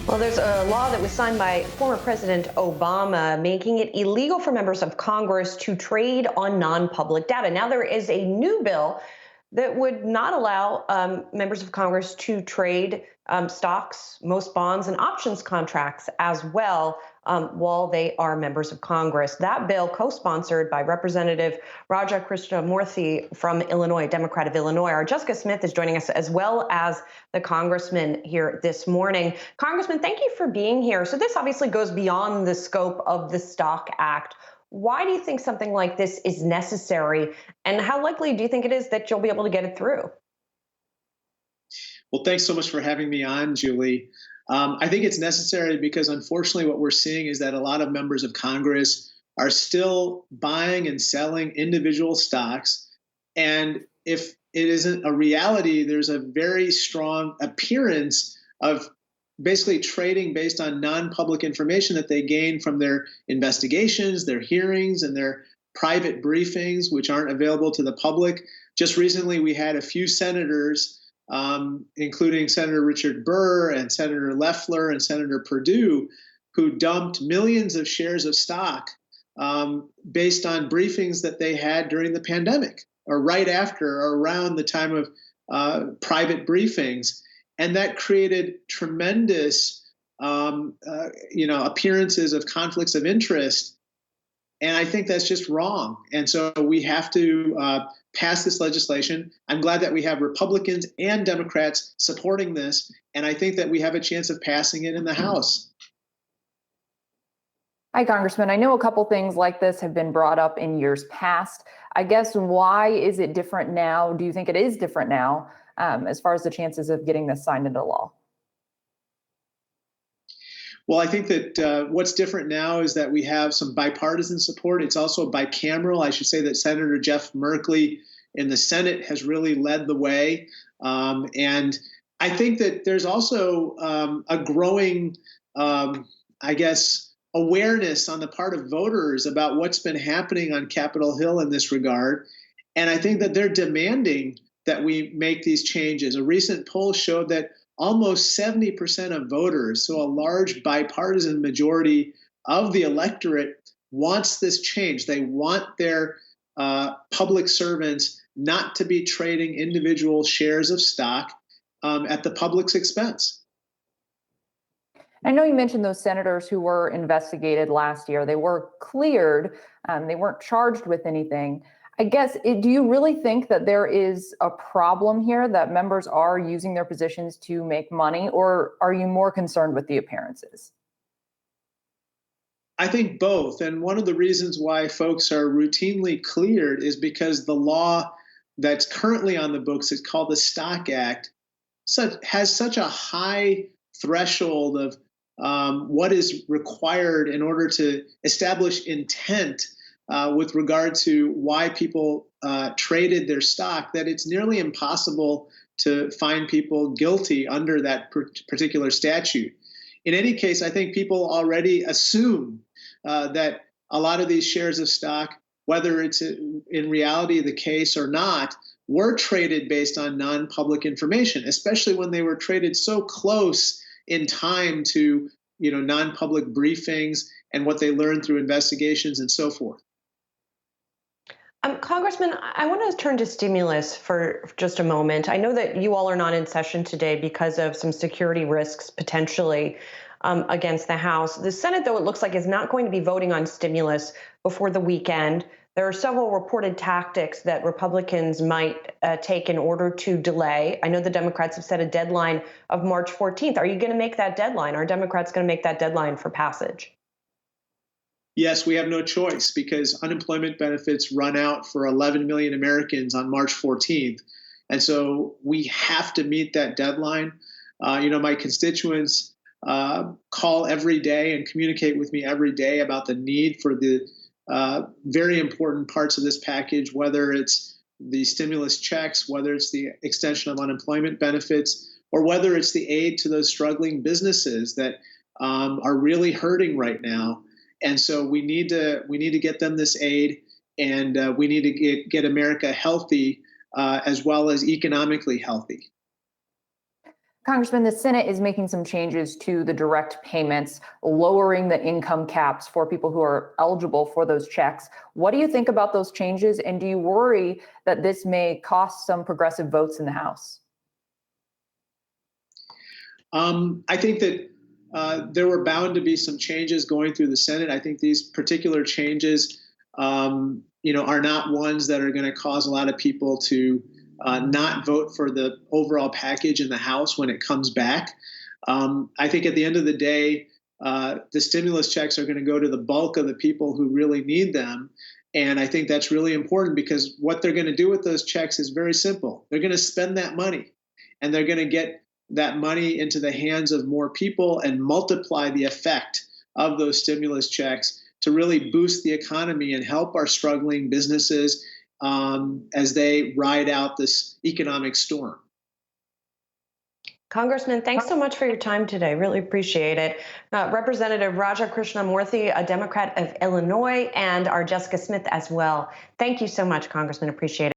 Well, there's a law that was signed by former President Obama making it illegal for members of Congress to trade on non-public data. Now there is a new bill that would not allow members of Congress to trade stocks, most bonds, and options contracts as well while they are members of Congress. That bill, co-sponsored by Representative Raja Krishnamurthy from Illinois, Democrat of Illinois. Our Jessica Smith is joining us, as well as the congressman here this morning. Congressman, thank you for being here. So this obviously goes beyond the scope of the Stock Act. Why do you think something like this is necessary? And how likely do you think it is that you'll be able to get it through? Well, thanks so much for having me on, Julie. I think it's necessary because unfortunately what we're seeing is that a lot of members of Congress are still buying and selling individual stocks. And if it isn't a reality, there's a very strong appearance of basically trading based on non-public information that they gain from their investigations, their hearings, and their private briefings, which aren't available to the public. Just recently, we had a few senators, including Senator Richard Burr and Senator Loeffler and Senator Perdue, who dumped millions of shares of stock based on briefings that they had during the pandemic or right after or around the time of private briefings. And that created tremendous, appearances of conflicts of interest. And I think that's just wrong. And so we have to pass this legislation. I'm glad that we have Republicans and Democrats supporting this. And I think that we have a chance of passing it in the House. Hi, Congressman. I know a couple things like this have been brought up in years past. I guess why is it different now? Do you think it is different now as far as the chances of getting this signed into law? Well, I think that what's different now is that we have some bipartisan support. It's also bicameral. I should say that Senator Jeff Merkley in the Senate has really led the way. And I think that there's also a growing, awareness on the part of voters about what's been happening on Capitol Hill in this regard. And I think that they're demanding that we make these changes. A recent poll showed that almost 70% of voters, so a large bipartisan majority of the electorate, wants this change. They want their public servants not to be trading individual shares of stock at the public's expense. I know you mentioned those senators who were investigated last year. They were cleared. They weren't charged with anything. I guess, do you really think that there is a problem here that members are using their positions to make money, or are you more concerned with the appearances? I think both. And one of the reasons why folks are routinely cleared is because the law that's currently on the books, it's called the Stock Act, has such a high threshold of what is required in order to establish intent with regard to why people traded their stock, that it's nearly impossible to find people guilty under that particular statute. In any case, I think people already assume that a lot of these shares of stock, whether it's in reality the case or not, were traded based on non-public information, especially when they were traded so close in time to non-public briefings and what they learned through investigations and so forth. Congressman, I want to turn to stimulus for just a moment. I know that you all are not in session today because of some security risks potentially against the House. The Senate, though, it looks like is not going to be voting on stimulus before the weekend. There are several reported tactics that Republicans might take in order to delay. I know the Democrats have set a deadline of March 14th. Are you going to make that deadline? Are Democrats going to make that deadline for passage? Yes, we have no choice because unemployment benefits run out for 11 million Americans on March 14th. And so we have to meet that deadline. My constituents call every day and communicate with me every day about the need for the very important parts of this package, whether it's the stimulus checks, whether it's the extension of unemployment benefits, or whether it's the aid to those struggling businesses that are really hurting right now. And so we need to get them this aid, and we need to get America healthy as well as economically healthy. Congressman, the Senate is making some changes to the direct payments, lowering the income caps for people who are eligible for those checks. What do you think about those changes? And do you worry that this may cost some progressive votes in the House? I think that there were bound to be some changes going through the Senate. I think these particular changes, are not ones that are going to cause a lot of people to not vote for the overall package in the House when it comes back. I think at the end of the day, the stimulus checks are going to go to the bulk of the people who really need them. And I think that's really important because what they're going to do with those checks is very simple. They're going to spend that money and they're going to get that money into the hands of more people and multiply the effect of those stimulus checks to really boost the economy and help our struggling businesses as they ride out this economic storm. Congressman, thanks so much for your time today. Really appreciate it. Representative Raja Krishnamurthy, a Democrat of Illinois, and our Jessica Smith as well. Thank you so much, Congressman. Appreciate it.